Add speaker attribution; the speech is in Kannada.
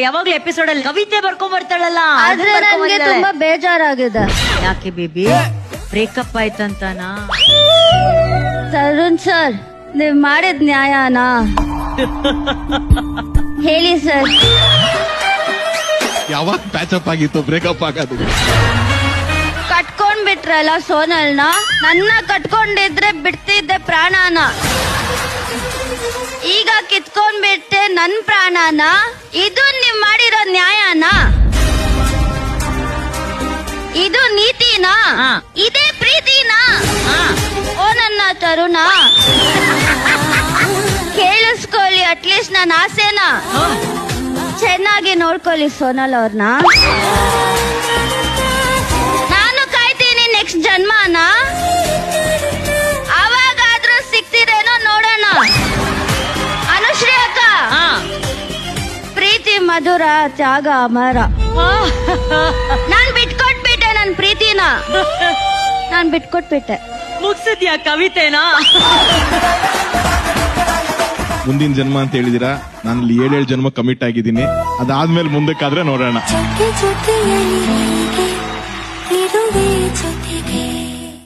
Speaker 1: ಯಾವಾಗ್ಲೂ ಎಪಿಸೋಡ್ ಅಲ್ಲಿ ಕವಿತೆ ಬರ್ಕೊಂಡ್ ಬರ್ತಾಳಲ್ಲ,
Speaker 2: ಆದ್ರೆ ನನ್ಗೆ ತುಂಬಾ ಬೇಜಾರಾಗಿದೆ.
Speaker 1: ಯಾಕೆ ಬೇಬಿ, ಬ್ರೇಕಪ್ ಆಯ್ತಂತಾನಾ?
Speaker 2: ತರುಣ್ ಸರ್, ನೀವ್ ಮಾಡಿದ್ ನ್ಯಾಯನಾ ಹೇಳಿ ಸರ್.
Speaker 3: ಯಾವಾಗ ಪ್ಯಾಚಪ್ ಆಗಿತ್ತು ಬ್ರೇಕಪ್ ಆಗೋದು?
Speaker 2: ಕಟ್ಕೊಂಡ್ ಬಿಟ್ರಲ್ಲ ಸೋನಲ್ನ, ನನ್ನ ಕಟ್ಕೊಂಡಿದ್ರೆ ಬಿಡ್ತಿದ್ದೆ ಪ್ರಾಣನ. ಈಗ ಕಿತ್ಕೊಂಡ್ ಬಿಟ್ಟೆ ನನ್ ಪ್ರಾಣನ. ಇದು ನೀವ್ ಮಾಡಿರೋ ನ್ಯಾಯನ? ಇದು ನೀತಿನಾ? ಇದೇ ಪ್ರೀತಿನಾ? ಓ ನನ್ನ ತರುಣ, ಕೇಳಿಸ್ಕೊಳ್ಳಿ ಅಟ್ಲೀಸ್ಟ್ ನನ್ನ ಆಸೆನ. ಚೆನ್ನಾಗಿ ನೋಡ್ಕೊಳ್ಳಿ ಸೋನಲ್ ಅವ್ರನ್ನ. ನಾನು ಕಾಯ್ತೀನಿ ನೆಕ್ಸ್ಟ್ ಜನ್ಮನ. ಅವಾಗಾದ್ರೂ ಸಿಗ್ತಿರೇನೋ ನೋಡೋಣ. ಅನುಶ್ರೀ ಅಕ್ಕ, ಪ್ರೀತಿ ಮಧುರ, ತ್ಯಾಗ ಅಮರ. ನಾನ್ ಬಿಟ್ಕೊಟ್ಬಿಟ್ಟೆ ನನ್ ಪ್ರೀತಿನ, ನಾನ್ ಬಿಟ್ಕೊಟ್ಬಿಟ್ಟೆ.
Speaker 1: ಮುಗ್ಸಿದ್ಯಾ ಕವಿತೆನಾ?
Speaker 3: ಮುಂದಿನ ಜನ್ಮ ಅಂತ ಹೇಳಿದಿರಾ, ನಾನು 7 ಜನ್ಮ ಕಮಿಟ್ ಆಗಿದ್ದೀನಿ. ಅದಾದ್ಮೇಲೆ ಮುಂದಕ್ಕಾದ್ರೆ ನೋಡೋಣ.
Speaker 4: ಜೊತೆಯಲ್ಲಿ ಇರುವೆ ಜೊತೆಗೆ.